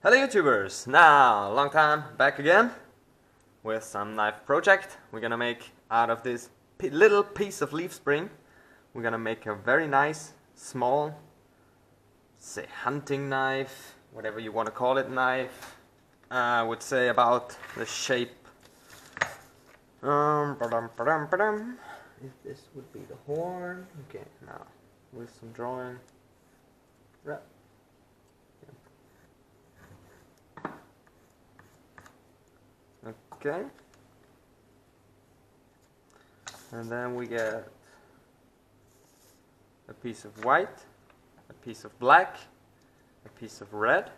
Hello YouTubers! Now, long time back again with some knife project. We're gonna make out of this little piece of leaf spring, we're gonna make a very nice, small, say hunting knife, whatever you want to call it, knife. I would say about the shape. If this would be the horn. Okay, now with some drawing. Okay, and then we get a piece of white, a piece of black, a piece of red,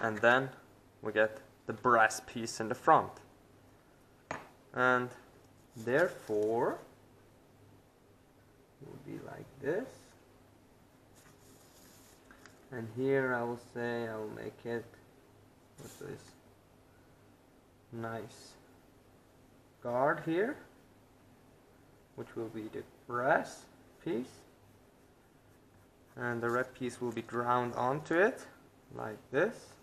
and then we get the brass piece in the front. And therefore it will be like this. And here I will say I will make it with this nice guard here, which will be the brass piece, and the red piece will be ground onto it like this,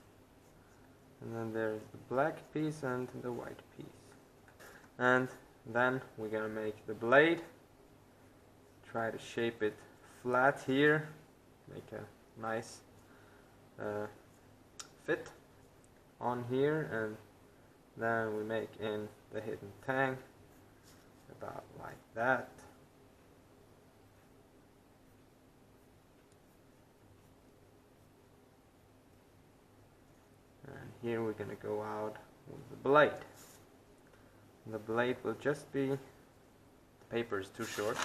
and then there's the black piece and the white piece. And then we're gonna make the blade, try to shape it flat here, make a nice fit on here, and then we make in the hidden tang about like that. And here we're gonna go out with the blade. The blade will just be, the paper is too short,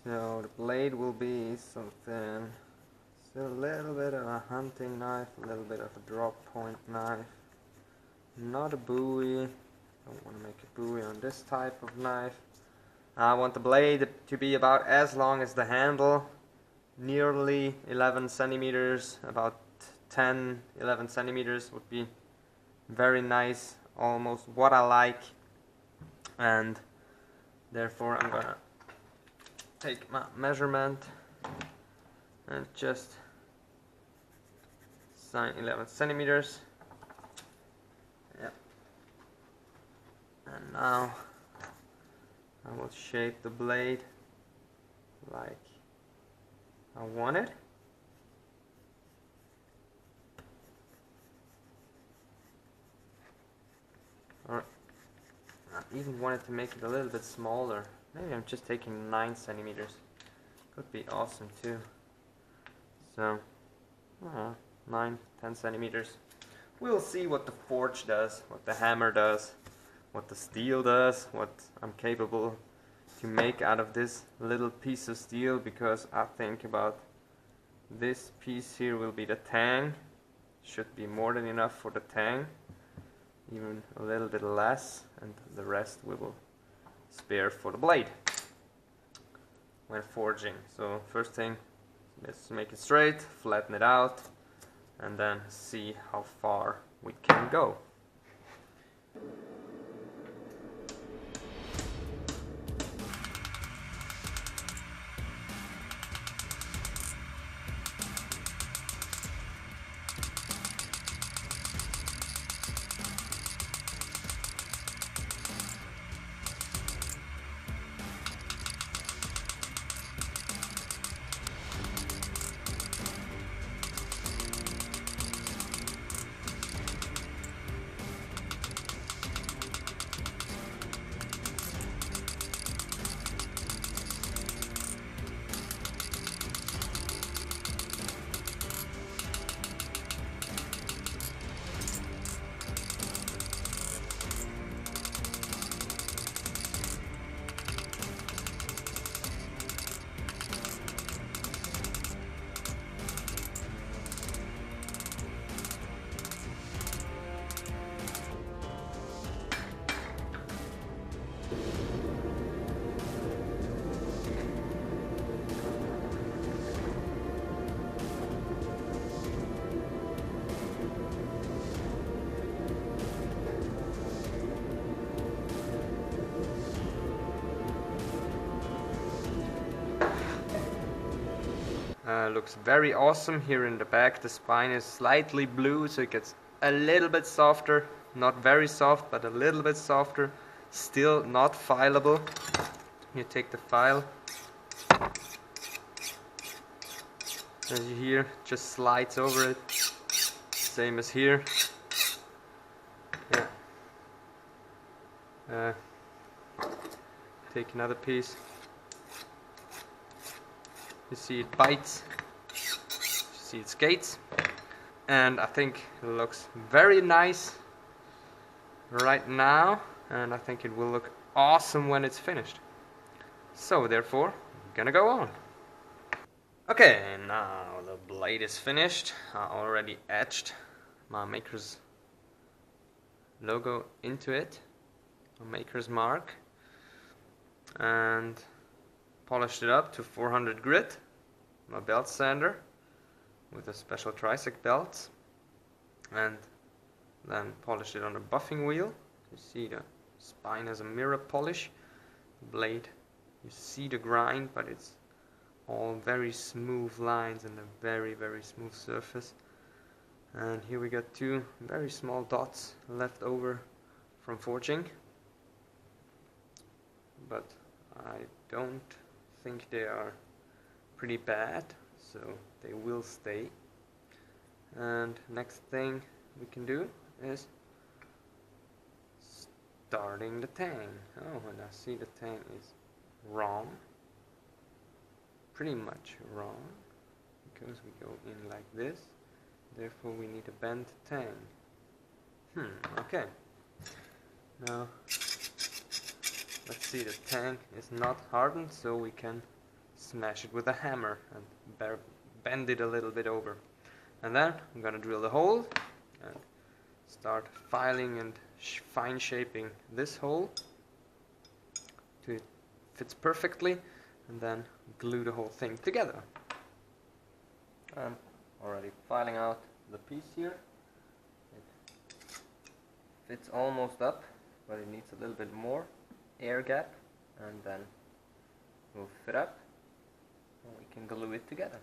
so the blade will be something, still a little bit of a hunting knife, a little bit of a drop point knife. Not a buoy. Don't want to make a buoy on this type of knife. I want the blade to be about as long as the handle, nearly 11 centimeters, about 10-11 centimeters would be very nice, almost what I like. And therefore I'm gonna take my measurement and just sign 11 centimeters. And now I will shape the blade like I want it. Or I even wanted to make it a little bit smaller. Maybe I'm just taking 9 centimeters. Could be awesome too. So 9-10 centimeters. We'll see what the forge does, what the hammer does, what the steel does, what I'm capable to make out of this little piece of steel, because I think about this piece here will be the tang. Should be more than enough for the tang, even a little bit less, and the rest we will spare for the blade when forging. So first thing, let's make it straight, flatten it out, and then see how far we can go. Looks very awesome. Here in the back the spine is slightly blue, so it gets a little bit softer. Not very soft, but a little bit softer. Still not fileable. You take the file, as you hear, just slides over it. Same as here. Yeah. Take another piece. You see it bites. You see it skates. And I think it looks very nice right now. And I think it will look awesome when it's finished. So therefore, I'm gonna go on. Okay, now the blade is finished. I already etched my maker's logo into it, a maker's mark, and polished it up to 400 grit, my belt sander with a special trisec belt, and then polished it on a buffing wheel. You see the spine has a mirror polish. The blade, you see the grind, but it's all very smooth lines and a very smooth surface. And here we got two very small dots left over from forging, but I don't think they are pretty bad, so they will stay. And next thing we can do is starting the tang. Oh, and I see the tang is wrong, pretty much wrong, because we go in like this. Therefore we need a bent tang. Okay. Now let's see, the tang is not hardened, so we can smash it with a hammer and bend it a little bit over. And then I'm gonna drill the hole and start filing and fine shaping this hole till it fits perfectly, and then glue the whole thing together. I'm already filing out the piece here. It fits almost up, but it needs a little bit more air gap, and then we'll fit up and we can glue it together.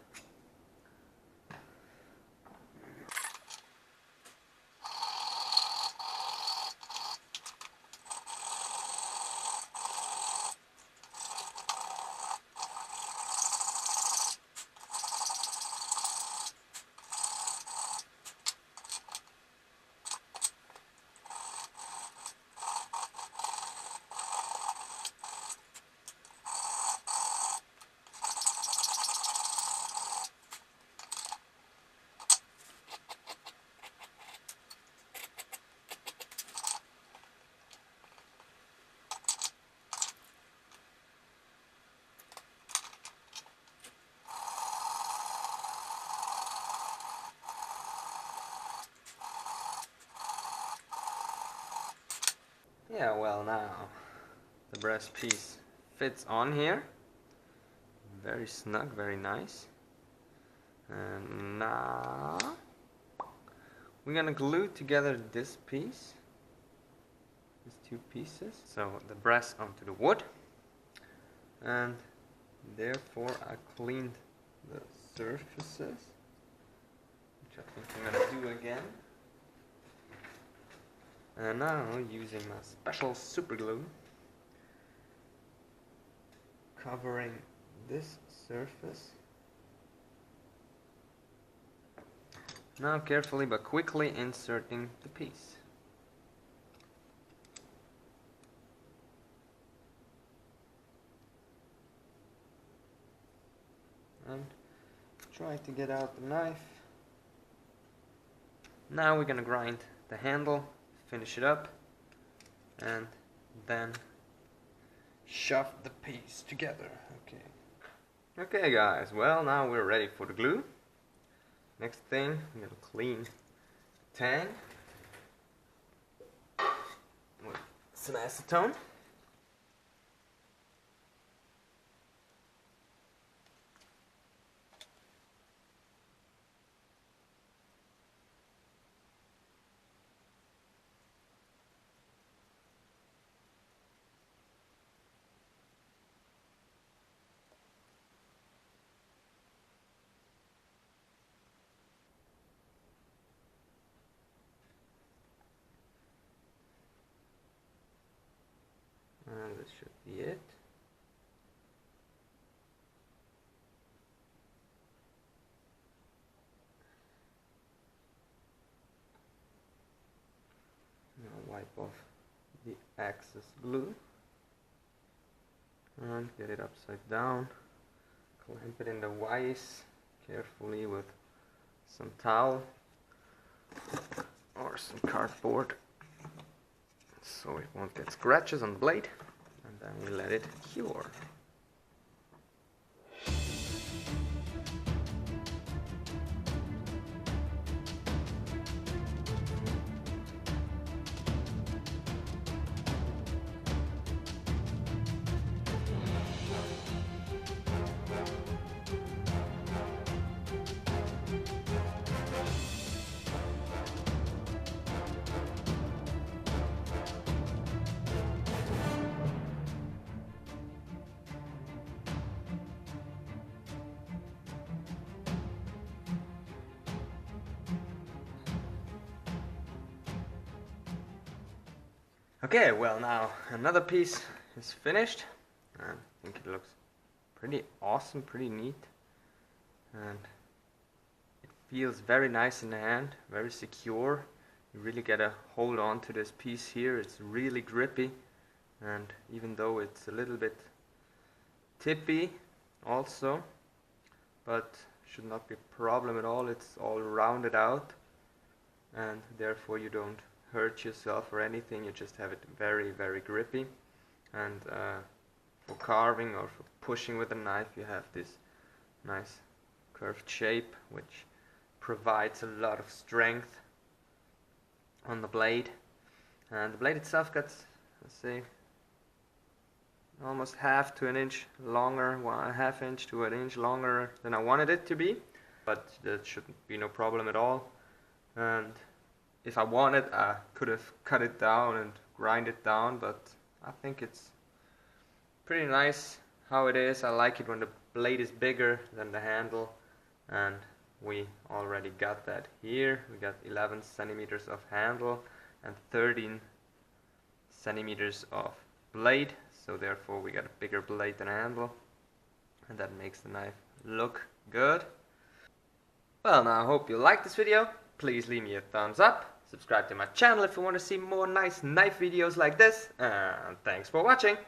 Yeah, well, now the brass piece fits on here. Very snug, very nice. And now we're gonna glue together this piece, these two pieces. So the brass onto the wood, and therefore I cleaned the surfaces, which I think I'm gonna do again. And now, using my special super glue, covering this surface. Now carefully but quickly inserting the piece. And try to get out the knife. Now we're gonna grind the handle, finish it up, and then shove the piece together. Okay guys, well, now we're ready for the glue. Next thing, I'm gonna clean the tang with some acetone. of the excess glue and get it upside down. Clamp it in the vise carefully with some towel or some cardboard so it won't get scratches on the blade, and then we let it cure. Okay, well, now another piece is finished, and I think it looks pretty awesome, pretty neat, and it feels very nice in the hand, very secure. You really gotta hold on to this piece here. It's really grippy, and even though it's a little bit tippy also, but should not be a problem at all. It's all rounded out, and therefore you don't hurt yourself or anything. You just have it very, very grippy, and for carving or for pushing with a knife you have this nice curved shape which provides a lot of strength on the blade. And the blade itself gets, let's say, almost half to an inch longer, 1/2 inch to an inch longer than I wanted it to be, but that shouldn't be no problem at all. And if I wanted, I could have cut it down and grind it down, but I think it's pretty nice how it is. I like it when the blade is bigger than the handle, and we already got that here. We got 11 centimeters of handle and 13 centimeters of blade, so therefore we got a bigger blade than a handle, and that makes the knife look good. Well, now I hope you liked this video. Please leave me a thumbs up, subscribe to my channel if you want to see more nice knife videos like this, and thanks for watching!